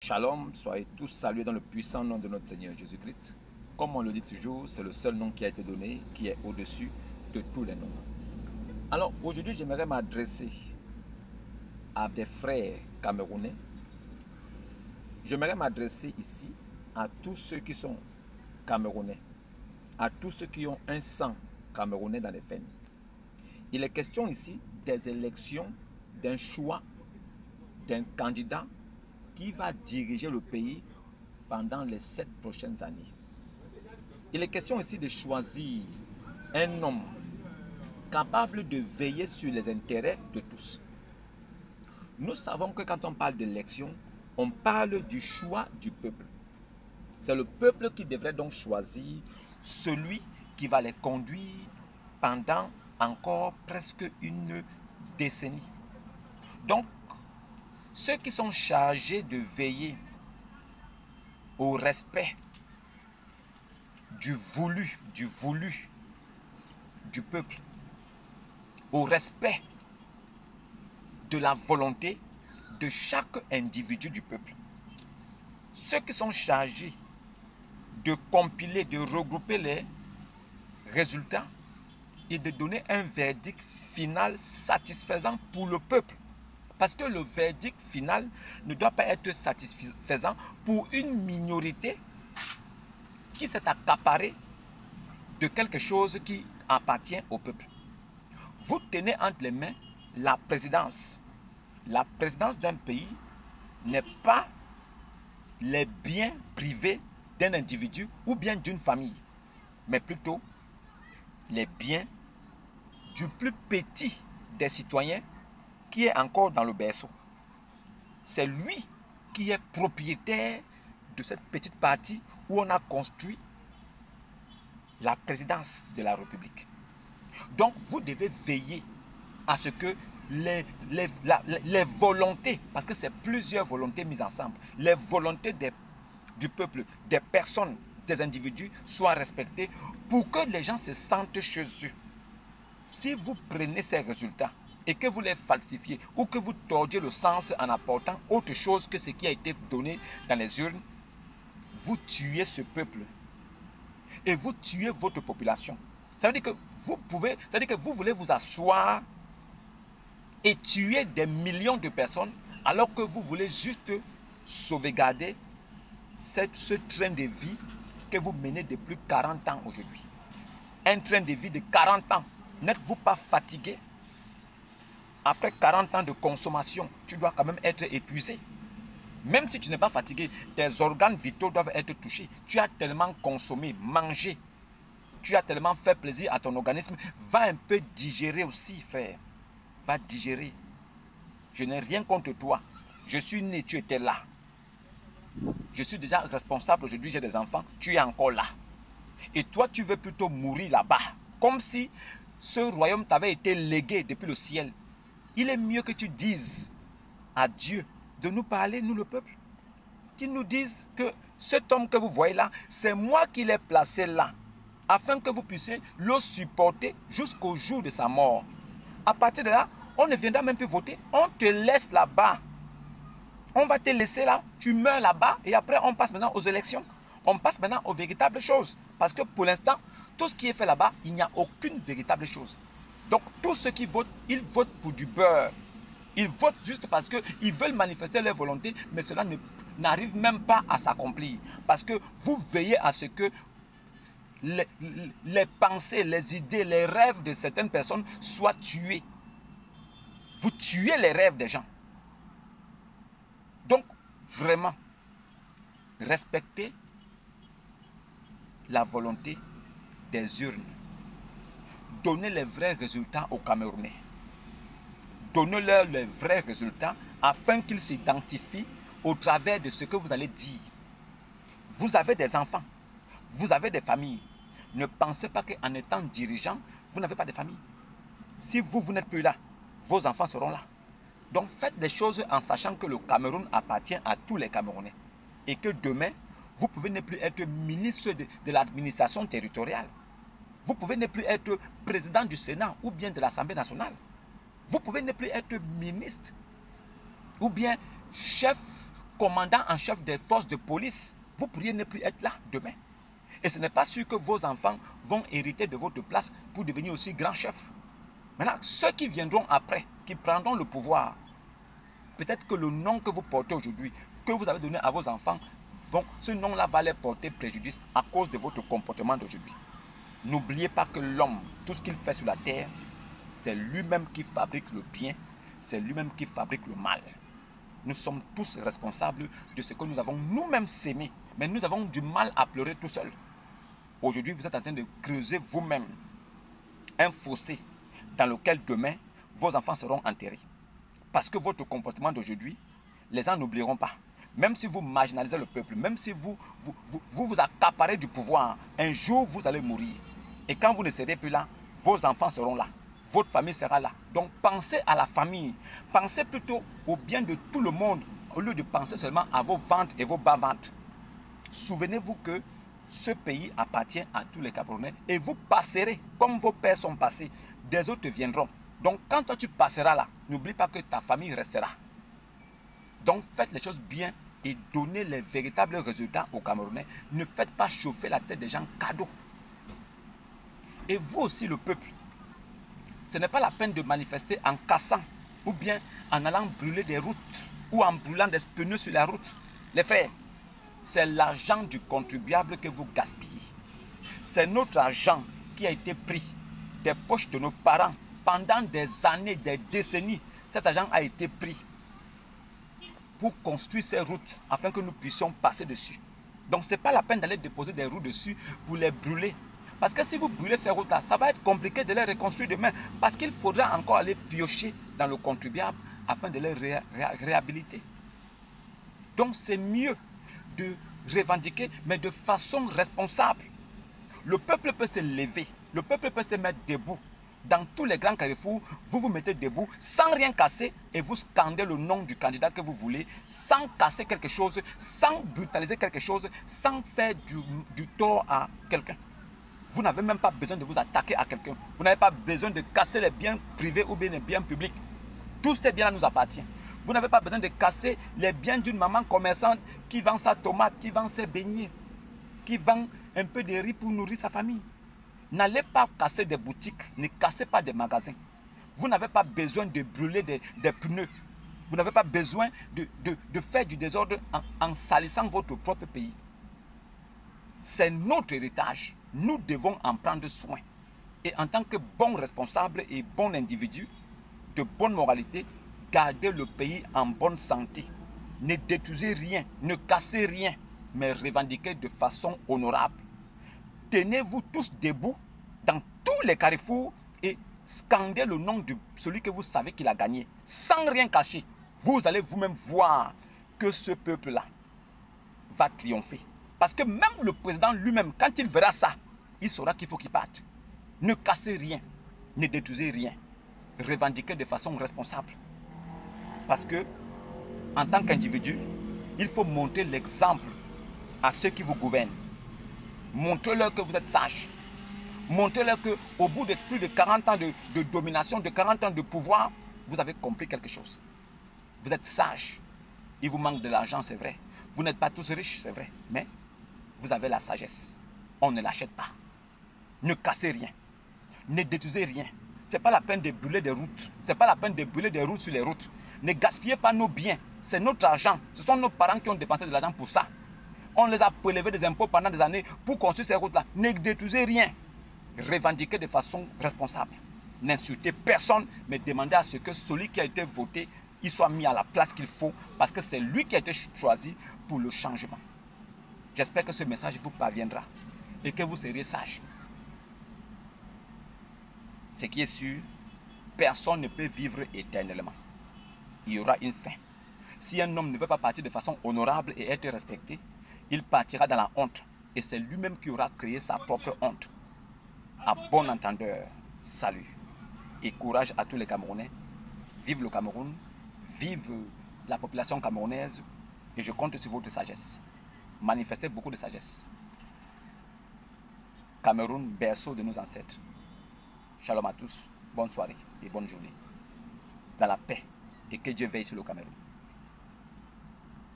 Shalom, soyez tous salués dans le puissant nom de notre Seigneur Jésus-Christ. Comme on le dit toujours, c'est le seul nom qui a été donné, qui est au-dessus de tous les noms. Alors aujourd'hui, j'aimerais m'adresser à des frères camerounais. J'aimerais m'adresser ici à tous ceux qui sont camerounais, à tous ceux qui ont un sang camerounais dans les veines. Il est question ici des élections, d'un choix, d'un candidat qui va diriger le pays pendant les 7 prochaines années. Il est question ici de choisir un homme capable de veiller sur les intérêts de tous. Nous savons que quand on parle d'élection, on parle du choix du peuple. C'est le peuple qui devrait donc choisir celui qui va les conduire pendant encore presque une décennie. Donc, ceux qui sont chargés de veiller au respect du voulu du peuple, au respect de la volonté de chaque individu du peuple. Ceux qui sont chargés de compiler, de regrouper les résultats et de donner un verdict final satisfaisant pour le peuple. Parce que le verdict final ne doit pas être satisfaisant pour une minorité qui s'est accaparée de quelque chose qui appartient au peuple. Vous tenez entre les mains la présidence. La présidence d'un pays n'est pas les biens privés d'un individu ou bien d'une famille, mais plutôt les biens du plus petit des citoyens qui est encore dans le berceau. C'est lui qui est propriétaire de cette petite partie où on a construit la présidence de la République. Donc vous devez veiller à ce que les volontés, parce que c'est plusieurs volontés mises ensemble, les volontés du peuple, des personnes, des individus soient respectées pour que les gens se sentent chez eux. Si vous prenez ces résultats et que vous les falsifiez ou que vous tordiez le sens en apportant autre chose que ce qui a été donné dans les urnes, vous tuez ce peuple et vous tuez votre population. Ça veut dire que vous voulez vous asseoir et tuer des millions de personnes alors que vous voulez juste sauvegarder ce train de vie que vous menez depuis 40 ans aujourd'hui. Un train de vie de 40 ans. N'êtes-vous pas fatigué? Après 40 ans de consommation, tu dois quand même être épuisé. Même si tu n'es pas fatigué, tes organes vitaux doivent être touchés. Tu as tellement consommé, mangé. Tu as tellement fait plaisir à ton organisme. Va un peu digérer aussi, frère. Va digérer. Je n'ai rien contre toi. Je suis né, tu étais là. Je suis déjà responsable aujourd'hui, j'ai des enfants. Tu es encore là. Et toi, tu veux plutôt mourir là-bas. Comme si ce royaume t'avait été légué depuis le ciel. Il est mieux que tu dises à Dieu de nous parler, nous le peuple. Qu'il nous dise que cet homme que vous voyez là, c'est moi qui l'ai placé là. Afin que vous puissiez le supporter jusqu'au jour de sa mort. À partir de là, on ne viendra même plus voter. On te laisse là-bas. On va te laisser là. Tu meurs là-bas. Et après, on passe maintenant aux élections. On passe maintenant aux véritables choses. Parce que pour l'instant, tout ce qui est fait là-bas, il n'y a aucune véritable chose. Donc, tous ceux qui votent, ils votent pour du beurre. Ils votent juste parce qu'ils veulent manifester leur volonté, mais cela n'arrive même pas à s'accomplir. Parce que vous veillez à ce que les pensées, les idées, les rêves de certaines personnes soient tués. Vous tuez les rêves des gens. Donc, vraiment, respectez la volonté des urnes. Donnez les vrais résultats aux Camerounais. Donnez-leur les vrais résultats afin qu'ils s'identifient au travers de ce que vous allez dire. Vous avez des enfants, vous avez des familles. Ne pensez pas qu'en étant dirigeant, vous n'avez pas de famille. Si vous n'êtes plus là, vos enfants seront là. Donc faites des choses en sachant que le Cameroun appartient à tous les Camerounais. Et que demain, vous pouvez ne plus être ministre de l'administration territoriale. Vous pouvez ne plus être président du Sénat ou bien de l'Assemblée nationale. Vous pouvez ne plus être ministre ou bien chef commandant en chef des forces de police, vous pourriez ne plus être là demain. Et ce n'est pas sûr que vos enfants vont hériter de votre place pour devenir aussi grand chef. Maintenant, ceux qui viendront après, qui prendront le pouvoir, peut-être que le nom que vous portez aujourd'hui, que vous avez donné à vos enfants, ce nom-là va leur porter préjudice à cause de votre comportement d'aujourd'hui. N'oubliez pas que l'homme, tout ce qu'il fait sur la terre, c'est lui-même qui fabrique le bien, c'est lui-même qui fabrique le mal. Nous sommes tous responsables de ce que nous avons nous-mêmes sémé, mais nous avons du mal à pleurer tout seuls. Aujourd'hui, vous êtes en train de creuser vous-même un fossé dans lequel demain, vos enfants seront enterrés. Parce que votre comportement d'aujourd'hui, les gens n'oublieront pas. Même si vous marginalisez le peuple, même si vous accaparez du pouvoir, un jour vous allez mourir. Et quand vous ne serez plus là, vos enfants seront là. Votre famille sera là. Donc pensez à la famille. Pensez plutôt au bien de tout le monde au lieu de penser seulement à vos ventes et vos bas-ventes. Souvenez-vous que ce pays appartient à tous les Camerounais et vous passerez comme vos pères sont passés. Des autres viendront. Donc quand toi tu passeras là, n'oublie pas que ta famille restera. Donc faites les choses bien et donnez les véritables résultats aux Camerounais. Ne faites pas chauffer la tête des gens cadeaux. Et vous aussi le peuple, ce n'est pas la peine de manifester en cassant ou bien en allant brûler des routes ou en brûlant des pneus sur la route. Les frères, c'est l'argent du contribuable que vous gaspillez. C'est notre argent qui a été pris des poches de nos parents pendant des années, des décennies. Cet argent a été pris pour construire ces routes afin que nous puissions passer dessus. Donc ce n'est pas la peine d'aller déposer des roues dessus pour les brûler. Parce que si vous brûlez ces routes-là, ça va être compliqué de les reconstruire demain. Parce qu'il faudra encore aller piocher dans le contribuable afin de les réhabiliter. Donc c'est mieux de revendiquer, mais de façon responsable. Le peuple peut se lever, le peuple peut se mettre debout. Dans tous les grands carrefours, vous vous mettez debout sans rien casser et vous scandez le nom du candidat que vous voulez, sans casser quelque chose, sans brutaliser quelque chose, sans faire du tort à quelqu'un. Vous n'avez même pas besoin de vous attaquer à quelqu'un. Vous n'avez pas besoin de casser les biens privés ou bien les biens publics. Tous ces biens-là nous appartiennent. Vous n'avez pas besoin de casser les biens d'une maman commerçante qui vend sa tomate, qui vend ses beignets, qui vend un peu de riz pour nourrir sa famille. N'allez pas casser des boutiques, ne cassez pas des magasins. Vous n'avez pas besoin de brûler des pneus. Vous n'avez pas besoin de faire du désordre en salissant votre propre pays. C'est notre héritage. Nous devons en prendre soin. Et en tant que bon responsable et bon individu, de bonne moralité, gardez le pays en bonne santé. Ne détruisez rien, ne cassez rien, mais revendiquez de façon honorable. Tenez-vous tous debout dans tous les carrefours et scandez le nom de celui que vous savez qu'il a gagné, sans rien cacher. Vous allez vous-même voir que ce peuple-là va triompher. Parce que même le président lui-même, quand il verra ça, il saura qu'il faut qu'il parte. Ne cassez rien, ne détruisez rien. Revendiquez de façon responsable. Parce que, en tant qu'individu, il faut montrer l'exemple à ceux qui vous gouvernent. Montrez-leur que vous êtes sages. Montrez-leur qu'au bout de plus de 40 ans de domination, de 40 ans de pouvoir, vous avez compris quelque chose. Vous êtes sages. Il vous manque de l'argent, c'est vrai. Vous n'êtes pas tous riches, c'est vrai. Mais vous avez la sagesse. On ne l'achète pas. Ne cassez rien. Ne détruisez rien. Ce n'est pas la peine de brûler des routes. Ce n'est pas la peine de brûler des routes sur les routes. Ne gaspillez pas nos biens. C'est notre argent. Ce sont nos parents qui ont dépensé de l'argent pour ça. On les a prélevés des impôts pendant des années pour construire ces routes-là. Ne détruisez rien. Revendiquez de façon responsable. N'insultez personne, mais demandez à ce que celui qui a été voté, il soit mis à la place qu'il faut, parce que c'est lui qui a été choisi pour le changement. J'espère que ce message vous parviendra et que vous serez sages. Ce qui est sûr, personne ne peut vivre éternellement. Il y aura une fin. Si un homme ne veut pas partir de façon honorable et être respecté, il partira dans la honte. Et c'est lui-même qui aura créé sa propre honte. À bon entendeur, salut et courage à tous les Camerounais. Vive le Cameroun, vive la population camerounaise et je compte sur votre sagesse. Manifestez beaucoup de sagesse. Cameroun, berceau de nos ancêtres. Shalom à tous, bonne soirée et bonne journée. Dans la paix et que Dieu veille sur le Cameroun.